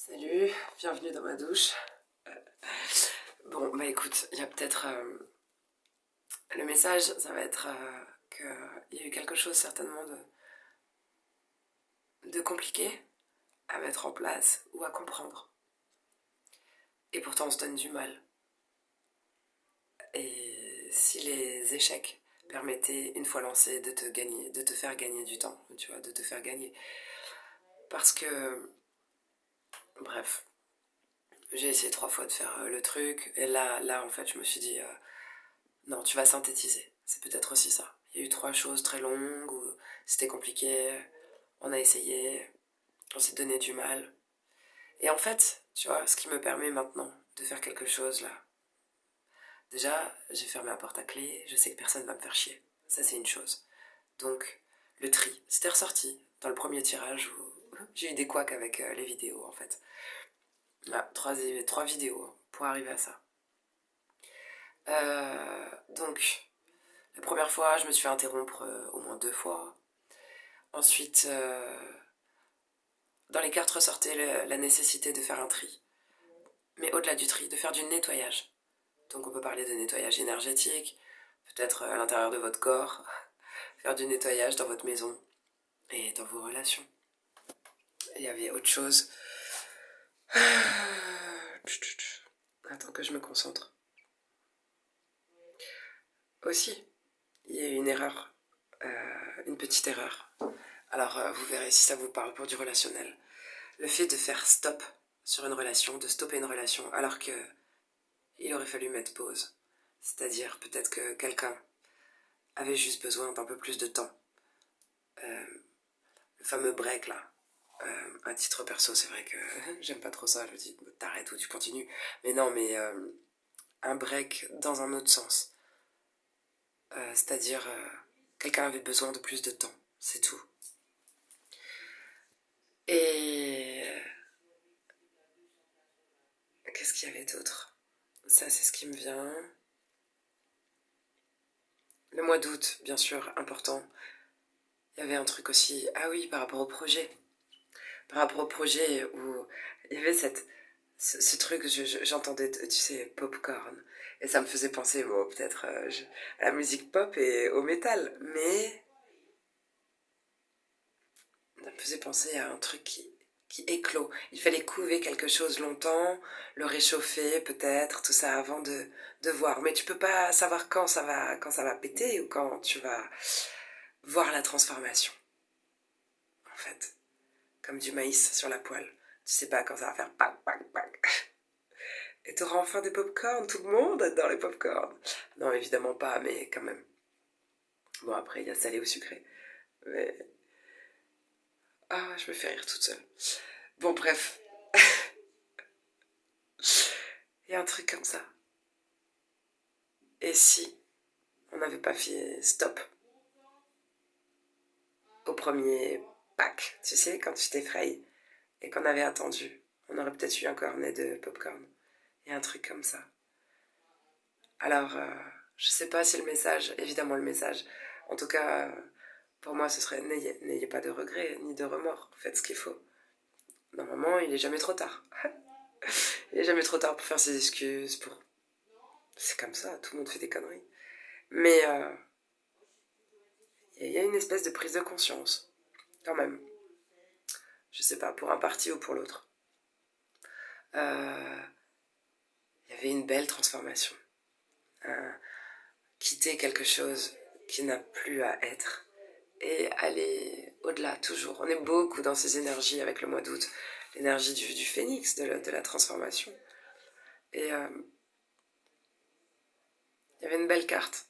Salut, bienvenue dans ma douche. Bon, bah écoute, il y a peut-être... le message, ça va être qu'il y a eu quelque chose certainement de compliqué à mettre en place ou à comprendre. Et pourtant, on se donne du mal. Et si les échecs permettaient, une fois lancé, de te faire gagner du temps, tu vois, de te faire gagner. Parce que, bref, j'ai essayé 3 fois de faire le truc, et là, en fait, je me suis dit, non, tu vas synthétiser. C'est peut-être aussi ça. Il y a eu 3 choses très longues où c'était compliqué, on a essayé, on s'est donné du mal. Et en fait, tu vois, ce qui me permet maintenant de faire quelque chose là, déjà, j'ai fermé la porte à clé, je sais que personne ne va me faire chier. Ça, c'est une chose. Donc, le tri, c'était ressorti dans le premier tirage où j'ai eu des couacs avec les vidéos en fait. Ah, 3 vidéos pour arriver à ça. Donc, la première fois, je me suis fait interrompre au moins 2 fois. Ensuite, dans les cartes ressortait la nécessité de faire un tri. Mais au-delà du tri, de faire du nettoyage. Donc on peut parler de nettoyage énergétique, peut-être à l'intérieur de votre corps, faire du nettoyage dans votre maison et dans vos relations. Et il y avait autre chose. Attends que je me concentre. Aussi, il y a eu une erreur, une petite erreur. Alors vous verrez si ça vous parle pour du relationnel. Le fait de faire stop sur une relation, de stopper une relation, alors que il aurait fallu mettre pause. C'est-à-dire peut-être que quelqu'un avait juste besoin d'un peu plus de temps. Le fameux break là. À titre perso, c'est vrai que j'aime pas trop ça. Je me dis, t'arrêtes ou tu continues. Mais non, mais un break dans un autre sens. C'est-à-dire, quelqu'un avait besoin de plus de temps. C'est tout. Et qu'est-ce qu'il y avait d'autre? Ça, c'est ce qui me vient. Le mois d'août, bien sûr, important. Il y avait un truc aussi. Ah oui, par rapport au projet. Par rapport au projet où il y avait ce truc, j'entendais, tu sais, popcorn. Et ça me faisait penser, bon, peut-être à la musique pop et au métal. Mais ça me faisait penser à un truc qui éclot. Il fallait couver quelque chose longtemps, le réchauffer peut-être, tout ça avant de voir. Mais tu peux pas savoir quand ça va péter ou quand tu vas voir la transformation, en fait. Comme du maïs sur la poêle. Tu sais pas quand ça va faire pac, pac, pac. Et t'auras enfin des pop-corn, tout le monde adore les pop-corn. Non, évidemment pas, mais quand même. Bon, après, il y a salé ou sucré. Mais... Ah, je me fais rire toute seule. Bon, bref. Il y a un truc comme ça. Et si on n'avait pas fait stop au premier pack, tu sais, quand tu t'effrayes, et qu'on avait attendu, on aurait peut-être eu un cornet de pop-corn. Il y a un truc comme ça. Alors, je sais pas si le message, évidemment le message, en tout cas, pour moi, ce serait n'ayez pas de regrets ni de remords, faites ce qu'il faut. Normalement, il est jamais trop tard. Il est jamais trop tard pour faire ses excuses, pour... C'est comme ça, tout le monde fait des conneries. Mais il y a une espèce de prise de conscience, quand même. Je sais pas, pour un parti ou pour l'autre. Euh, il y avait une belle transformation. Quitter quelque chose qui n'a plus à être et aller au-delà, toujours. On est beaucoup dans ces énergies avec le mois d'août. L'énergie du phénix, de la transformation. Et il y avait une belle carte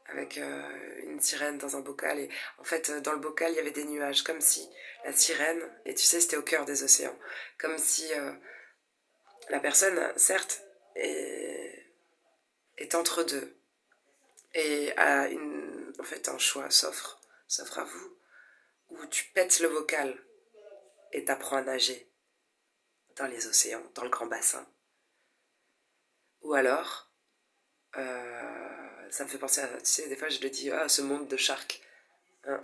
avec une sirène dans un bocal. Et en fait, dans le bocal, il y avait des nuages, comme si la sirène, et tu sais, c'était au cœur des océans, comme si la personne, certes, est entre deux et a en fait un choix s'offre à vous, où tu pètes le bocal et t'apprends à nager dans les océans, dans le grand bassin. Ou alors, ça me fait penser à, tu sais, des fois je le dis, ah, ce monde de shark. Hein.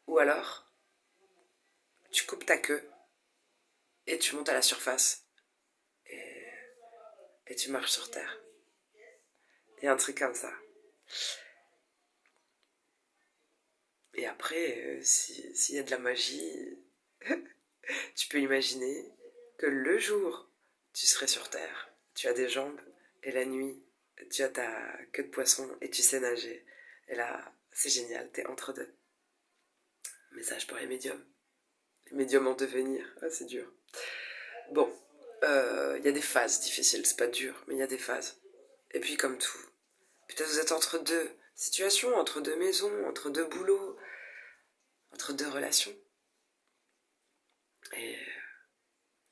Ou alors, tu coupes ta queue et tu montes à la surface et tu marches sur Terre. Et un truc comme ça. Et après, s'il y a de la magie, tu peux imaginer que le jour, tu serais sur Terre, tu as des jambes, et la nuit, tu as ta queue de poisson et tu sais nager. Et là, c'est génial, t'es entre deux. Message pour les médiums. Les médiums en devenir, ah, c'est dur. Bon, y a des phases difficiles, c'est pas dur, mais il y a des phases. Et puis comme tout, peut-être vous êtes entre deux situations, entre deux maisons, entre deux boulots, entre deux relations. Et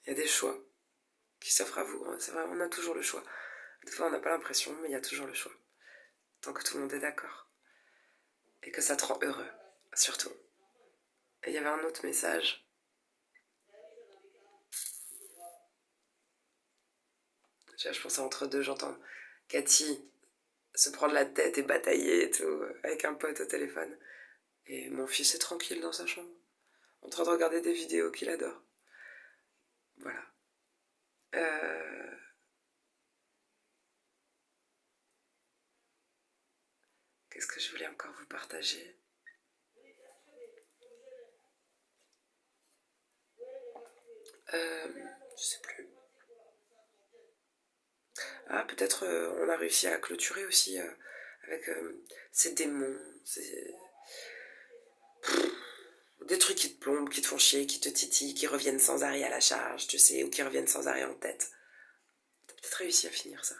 il y a des choix qui s'offrent à vous. C'est vrai, on a toujours le choix. Des fois, on n'a pas l'impression, mais il y a toujours le choix. Tant que tout le monde est d'accord. Et que ça te rend heureux, surtout. Et il y avait un autre message. Je pensais entre deux, j'entends Cathy se prendre la tête et batailler et tout, avec un pote au téléphone. Et mon fils est tranquille dans sa chambre, en train de regarder des vidéos qu'il adore. Voilà. Qu'est-ce que je voulais encore vous partager? Je sais plus. Ah, peut-être on a réussi à clôturer aussi avec ces démons, des trucs qui te plombent, qui te font chier, qui te titillent, qui reviennent sans arrêt à la charge, tu sais, ou qui reviennent sans arrêt en tête. T'as peut-être réussi à finir ça,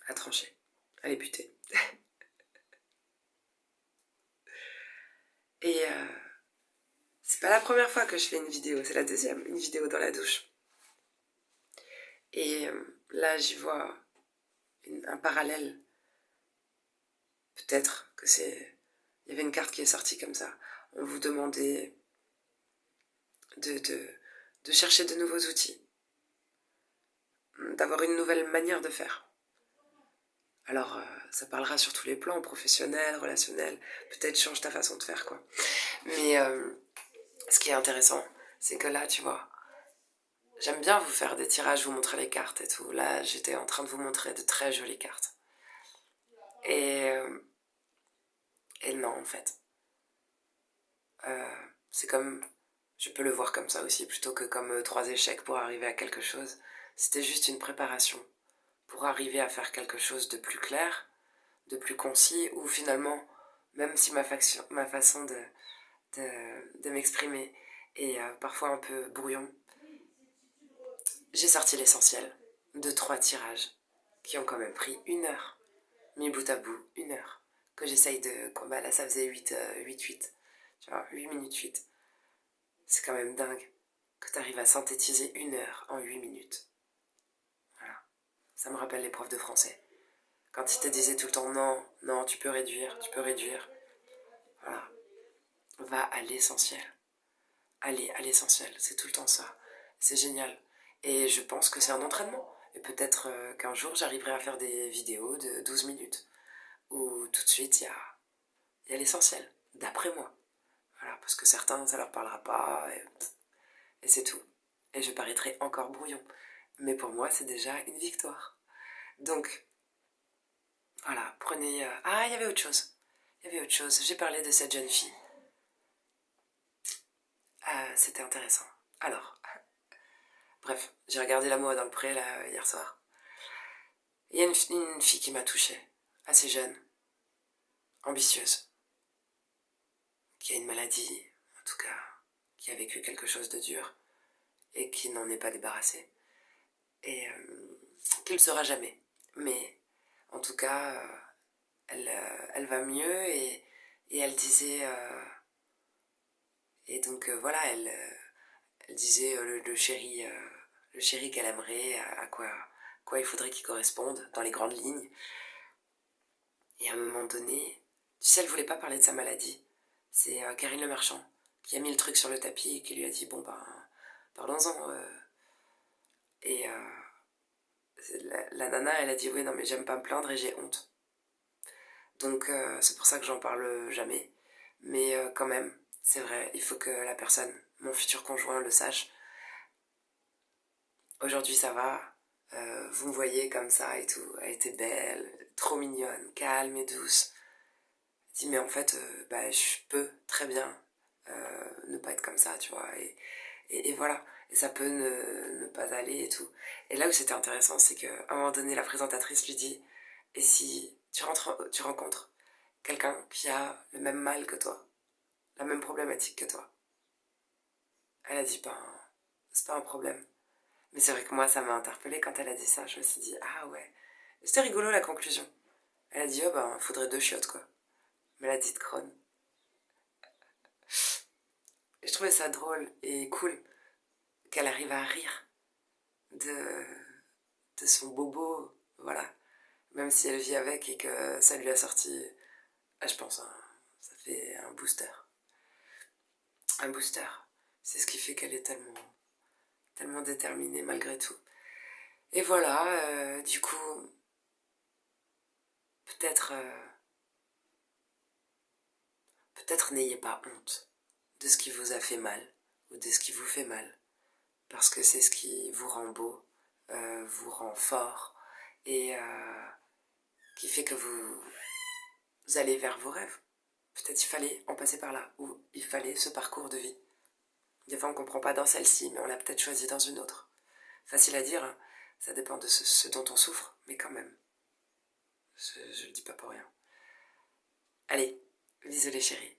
à trancher, à les buter. Et c'est pas la première fois que je fais une vidéo, c'est la deuxième, une vidéo dans la douche. Et là, j'y vois un parallèle. Peut-être que c'est... Il y avait une carte qui est sortie comme ça. On vous demandait de chercher de nouveaux outils, d'avoir une nouvelle manière de faire. Alors, ça parlera sur tous les plans, professionnel, relationnel, peut-être change ta façon de faire, quoi. Mais ce qui est intéressant, c'est que là, tu vois, j'aime bien vous faire des tirages, vous montrer les cartes et tout. Là, j'étais en train de vous montrer de très jolies cartes. Et non, en fait. C'est comme... Je peux le voir comme ça aussi, plutôt que comme 3 échecs pour arriver à quelque chose. C'était juste une préparation pour arriver à faire quelque chose de plus clair, de plus concis, ou finalement, même si ma façon de m'exprimer est parfois un peu brouillon, j'ai sorti l'essentiel de 3 tirages qui ont quand même pris 1 heure, mis bout à bout, 1 heure, que j'essaye de... Bah là, ça faisait 8, tu vois, 8 minutes 8. C'est quand même dingue que tu arrives à synthétiser 1 heure en 8 minutes. Voilà. Ça me rappelle les profs de français. Quand ils te disaient tout le temps non, non, tu peux réduire, tu peux réduire. Voilà. Va à l'essentiel. Allez à l'essentiel, c'est tout le temps ça. C'est génial. Et je pense que c'est un entraînement. Et peut-être qu'un jour j'arriverai à faire des vidéos de 12 minutes où tout de suite il y a l'essentiel, d'après moi. Voilà, parce que certains ça leur parlera pas et c'est tout. Et je paraîtrai encore brouillon. Mais pour moi c'est déjà une victoire. Donc voilà, prenez... Ah, il y avait autre chose. Il y avait autre chose. J'ai parlé de cette jeune fille. C'était intéressant. Alors, bref, j'ai regardé L'amour dans le pré là, hier soir. Il y a une fille qui m'a touchée, assez jeune, ambitieuse, qui a une maladie, en tout cas, qui a vécu quelque chose de dur et qui n'en est pas débarrassée. Et qui ne le sera jamais. Mais en tout cas, elle va mieux et elle disait... et donc voilà, elle disait le chéri qu'elle aimerait, à quoi il faudrait qu'il corresponde dans les grandes lignes. Et à un moment donné, tu sais, elle voulait pas parler de sa maladie. C'est Karine Le Marchand qui a mis le truc sur le tapis et qui lui a dit bon ben parlons-en. Et la nana, elle a dit oui non mais j'aime pas me plaindre et j'ai honte. Donc c'est pour ça que j'en parle jamais. Mais quand même, c'est vrai, il faut que la personne, mon futur conjoint, le sache. aujourd'hui ça va, vous me voyez comme ça et tout, elle était belle, trop mignonne, calme et douce. Elle dit mais en fait, bah, je peux très bien ne pas être comme ça, tu vois, et voilà, et ça peut ne pas aller et tout. Et là où c'était intéressant, c'est qu'à un moment donné, la présentatrice lui dit, et si tu rencontres quelqu'un qui a le même mal que toi, la même problématique que toi? Elle a dit, ben, c'est pas un problème. Mais c'est vrai que moi, ça m'a interpellée quand elle a dit ça. Je me suis dit, ah ouais. C'était rigolo la conclusion. Elle a dit, oh ben, faudrait 2 chiottes, quoi. Maladie de Crohn. Et je trouvais ça drôle et cool qu'elle arrive à rire de, de son bobo, voilà. Même si elle vit avec et que ça lui a sorti, ah, je pense, ça fait un booster. Un booster. C'est ce qui fait qu'elle est tellement déterminée malgré tout. Et voilà, du coup, peut-être peut-être n'ayez pas honte de ce qui vous a fait mal ou de ce qui vous fait mal, parce que c'est ce qui vous rend beau, vous rend fort et qui fait que vous allez vers vos rêves. Peut-être il fallait en passer par là, ou il fallait ce parcours de vie. Des fois on ne comprend pas dans celle-ci, mais on l'a peut-être choisi dans une autre. Facile à dire, hein, ça dépend de ce dont on souffre, mais quand même, je le dis pas pour rien. Allez, bisous les chéris.